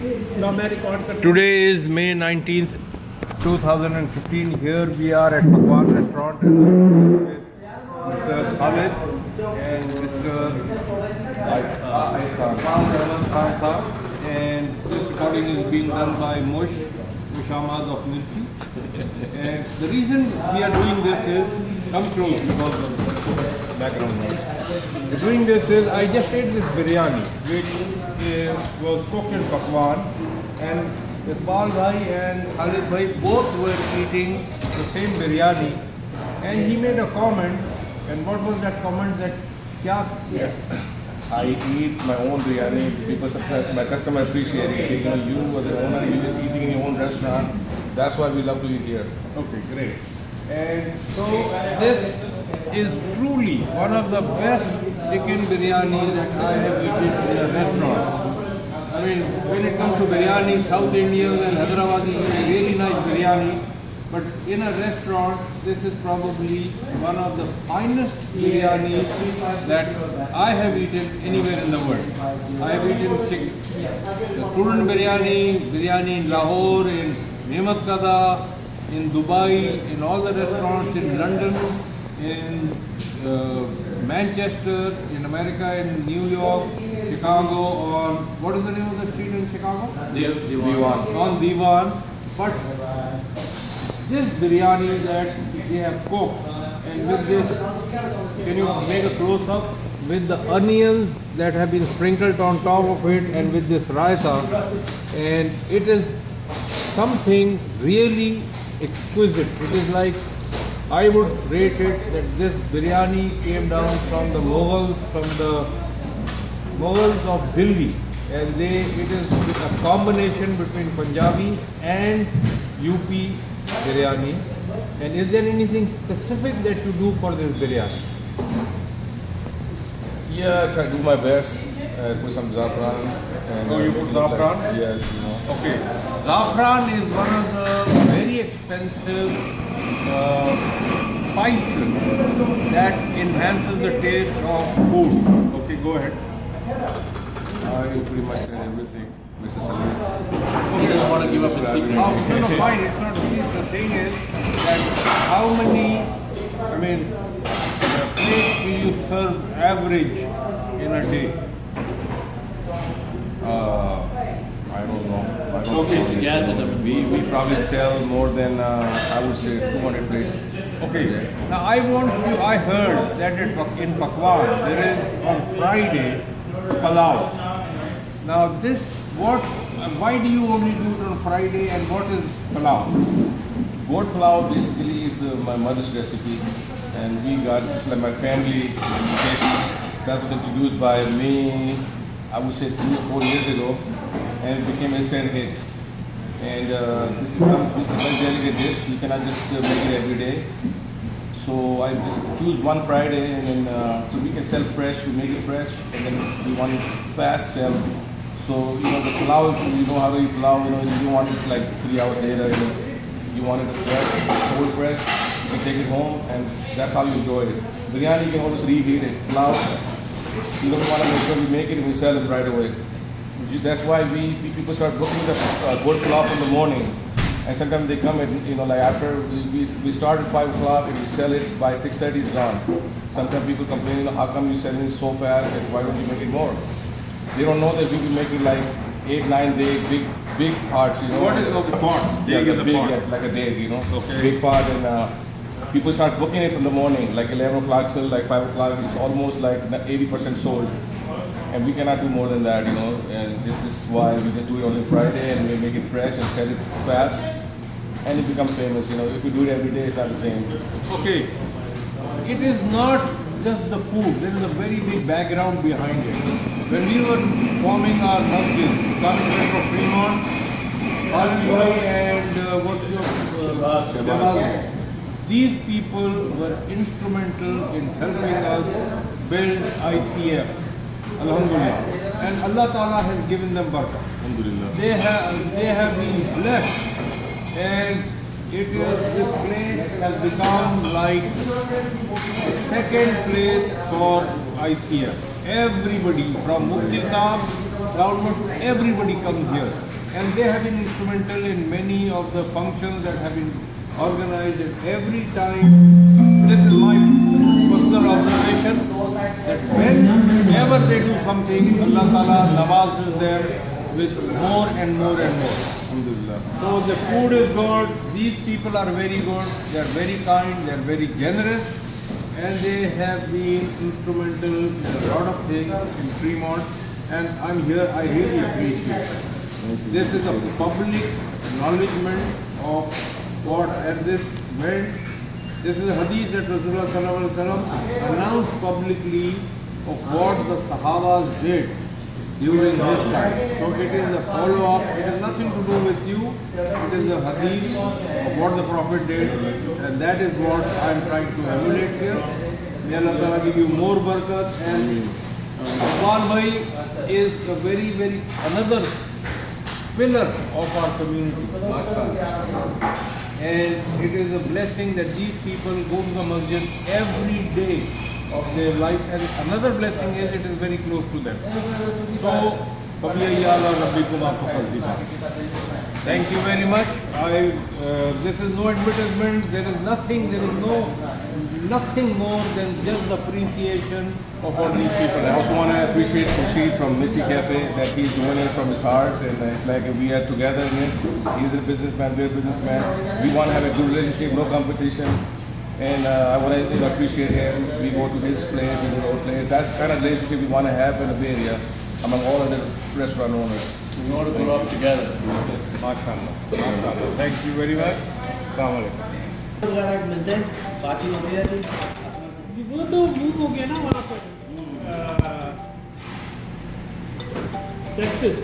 Today is May 19th, 2015. Here we are at Pakwan Restaurant with Mr. Khalid and Mr. Khan Saab. And this recording is being done by Mushamad of Mirchi. And the reason we are doing this is, come close because of background noise. Doing this is, I just ate this biryani, which was cooked in Pakwan, and Iqbal Bhai and Khalid Bhai both were eating the same biryani, and he made a comment. And what was that comment? That kya? Yes. I eat my own biryani because my customer appreciate it. You know, you are the owner, you are eating in your own restaurant. That's why we love to eat here. Okay, great. And so this is truly one of the best chicken biryani that I have eaten in a restaurant. I mean, when it comes to biryani, South Indians and Hyderabadi eat a really nice biryani. But in a restaurant, this is probably one of the finest biryanis that I have eaten anywhere in the world. I have eaten chicken, student biryani in Lahore, in Nemat Kada, in Dubai, in all the restaurants in London, in Manchester, in America, in New York, Chicago, or what is the name of the street in Chicago? Diwan. On Diwan. But this biryani that they have cooked, and with this, can you make a close-up? With the onions that have been sprinkled on top of it, and with this raita, and it is something really exquisite. It is like, I would rate it that this biryani came down from the Mughals of Delhi, and it is a combination between Punjabi and UP biryani. And is there anything specific that you do for this biryani? Yeah, I try to do my best. Put some zafran. And, you put zafran? Yes, you know. Okay. Zafran is one of the very expensive spices that enhances the taste of food. Okay, go ahead. I pretty much said everything, Mr. Salim. He doesn't want to give up his secret. No, fine. It's not. The thing is that how many, plates do you serve average in a day? I don't know. Okay. Gas it up. We probably sell more than, I would say, 200 plates. Okay. Now I heard that in Pakwan there is on Friday palau. Now why do you only do it on Friday, and what is palau? Goat pulao basically is my mother's recipe, and we got, it's like my family dish that was introduced by me, I would say 3 or 4 years ago, and it became an instant hit. And this is a very delicate dish. You cannot just make it every day. So I just choose one Friday, and then so we can sell fresh. We make it fresh, and then we want it fast sell. So the pulao, you know how to eat pulao. You want it like 3 hours later. You want it fresh, cold fresh. You can take it home, and that's how you enjoy it. Biryani, you can always reheat it. Pulao, you don't want to make sure we make it and we sell it right away. That's why people start booking the goat pulao in the morning, and sometimes they come at like after we start at 5 o'clock and we sell it by 6:30 it's gone. Sometimes people complain, how come you selling it so fast and why don't you make it more? They don't know that we be making like 8, 9 day big parts. What is the pot? Yeah, Dig is the big, pot. like a day, Okay. big part, and people start booking it from the morning, like 11 o'clock till like 5 o'clock. It's almost like 80% sold. And we cannot do more than that, and this is why we just do it only Friday, and we make it fresh and sell it fast, and it becomes famous. If we do it every day, it's not the same. Okay. It is not just the food. There is a very big background behind it. When we were forming our masjid, Islamic Center of Fremont, Khalid Bhai and Shabazz, these people were instrumental in helping us build ICF. Alhamdulillah. And Allah Ta'ala has given them barakah. Alhamdulillah. They have been blessed, and this place has become like a second place for ICF. Everybody from Mufti Saab downward, everybody comes here. and they have been instrumental in many of the functions that have been organized. And every time, this is my personal observation, that whenever they do something, Allah Ta'ala nawazes them with more and more and more. Alhamdulillah. So the food is good, these people are very good, they are very kind, they are very generous, and they have been instrumental in a lot of things in Fremont, and I'm here, I really appreciate it. This is a public acknowledgement of what at this event. This is a hadith that Rasulullah Sallallahu Alaihi Wasallam announced publicly of what the Sahabas did during his time. So it is a follow-up, it has nothing to do with you, it is a hadith of what the Prophet did, and that is what I am trying to emulate here. May Allah Ta'ala give you more barakat, and Iqbal Bhai is a very another pillar of our community. MashaAllah. And it is a blessing that these people go to the masjid every day of their lives, and another blessing is it is very close to them. So, thank you very much. This is no advertisement, there is nothing more than just the appreciation of all these people. I also want to appreciate Khurshid from Michi Cafe, that he's doing it from his heart, and it's like we are together in it. He's a businessman, we're a businessman. We want to have a good relationship, no competition. And I want to appreciate him. We go to his place, we go to our place. That's the kind of relationship we want to have in the Bay Area among all of the restaurant owners. We want to grow up together. MashaAllah. Thank you very much. Assalamu alaikum. वगैरह मिलते हैं, बातचीत होती है वो तो move हो गया ना वहाँ पर टेक्सास